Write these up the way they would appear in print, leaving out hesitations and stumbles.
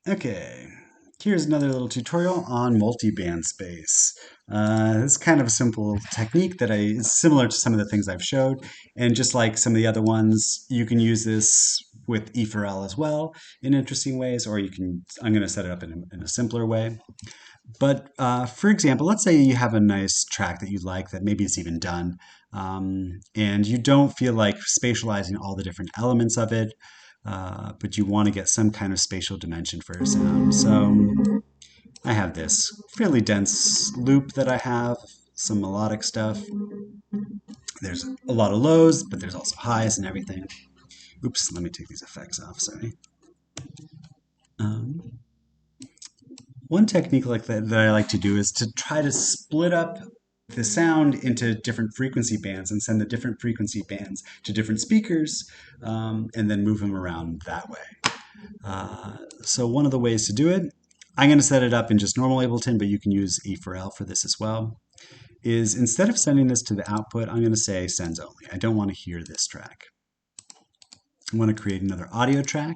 Okay, here's another little tutorial on multi-bandspace. This is kind of a simple technique that is similar to some of the things I've showed, and just like some of the other ones, you can use this with E4L as well in interesting ways, or I'm going to set it up in a simpler way. But for example, let's say you have a nice track that you like that maybe it's even done, and you don't feel like spatializing all the different elements of it, but you want to get some kind of spatial dimension for your sound. So I have this fairly dense loop that I have, some melodic stuff. There's a lot of lows, but there's also highs and everything. Oops, let me take these effects off, sorry. Um, One technique like that I like to do is to try to split up the sound into different frequency bands and send the different frequency bands to different speakers, and then move them around that way. So one of the ways to do it, I'm going to set it up in just normal Ableton, but you can use E4L for this as well, is instead of sending this to the output, I'm going to say sends only. I don't want to hear this track. I want to create another audio track.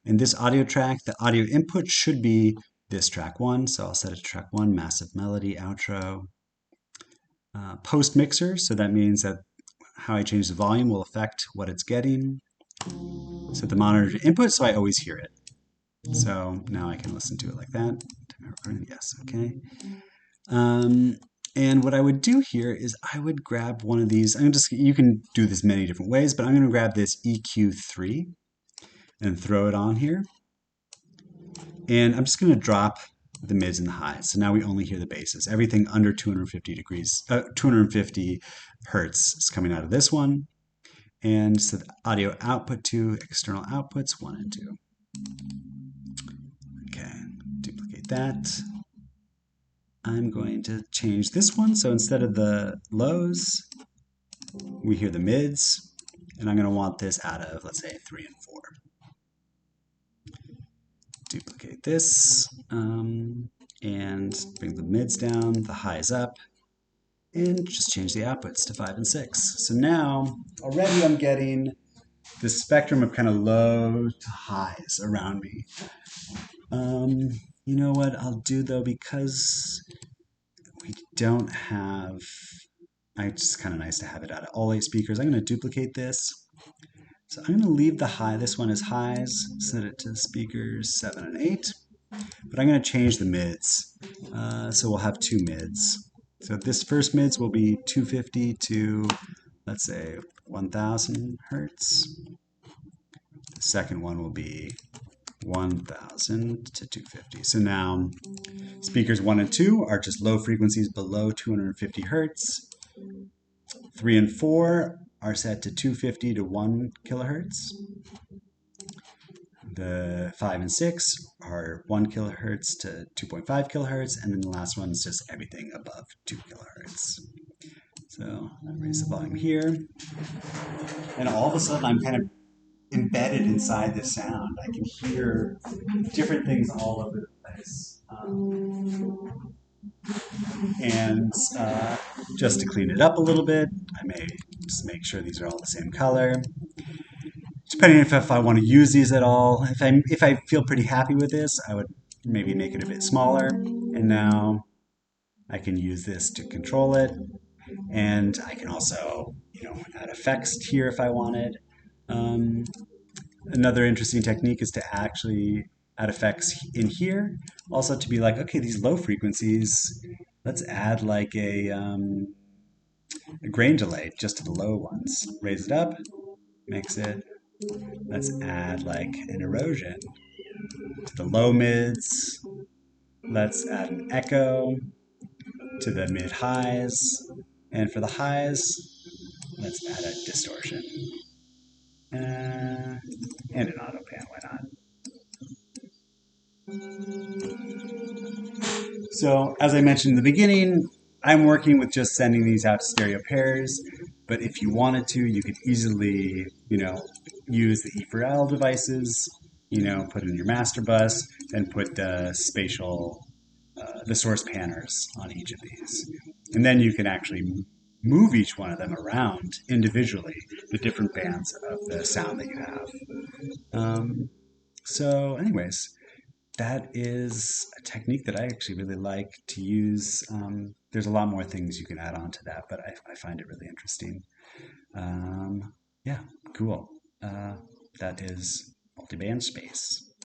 And this audio track, the audio input should be this track 1. So I'll set it to track 1, massive melody, outro. Post mixer, so that means that how I change the volume will affect what it's getting. Set the monitor to input so I always hear it. So now I can listen to it like that. Yes, okay. And what I would do here is I would grab one of these. You can do this many different ways, but I'm going to grab this EQ3 and throw it on here. And I'm just going to drop the mids and the highs. So now we only hear the basses. Everything under 250 hertz is coming out of this one. And so the audio output to external outputs 1 and 2. Okay, duplicate that. I'm going to change this one. So instead of the lows, we hear the mids. And I'm going to want this out of, let's say, 3 and 4. Duplicate this and bring the mids down, the highs up, and just change the outputs to 5 and 6. So now already I'm getting this spectrum of kind of low to highs around me. You know what I'll do though, because we don't have, it's just kind of nice to have it out of all 8 speakers. I'm going to duplicate this. So I'm going to leave the high, this one as highs, set it to speakers 7 and 8, but I'm going to change the mids. So we'll have 2 mids. So this first mids will be 250 to, let's say, 1000 hertz. The second one will be 1000 to 250. So now speakers 1 and 2 are just low frequencies below 250 hertz. 3 and 4 are set to 250 to 1 kilohertz. The 5 and 6 are 1 kilohertz to 2.5 kilohertz, and then the last one is just everything above 2 kilohertz. So I'll raise the volume here, and all of a sudden I'm kind of embedded inside the sound. I can hear different things all over the place. And just to clean it up a little bit, I may just make sure these are all the same color. Depending if I want to use these at all. If I feel pretty happy with this, I would maybe make it a bit smaller. And now I can use this to control it. And I can also, add effects here if I wanted. Another interesting technique is to actually add effects in here. Also to be like, okay, these low frequencies, let's add like a grain delay just to the low ones. Raise it up, mix it. Let's add like an erosion to the low mids. Let's add an echo to the mid highs. And for the highs, let's add a distortion. And an auto pan, why not? So as I mentioned in the beginning, I'm working with just sending these out to stereo pairs, but if you wanted to, you could easily, use the E4L devices, put in your master bus, and put the spatial, the source panners on each of these. And then you can actually move each one of them around individually, the different bands of the sound that you have. So anyways, that is a technique that I actually really like to use. There's a lot more things you can add on to that, but I find it really interesting. Um, yeah, cool. That is multiband space.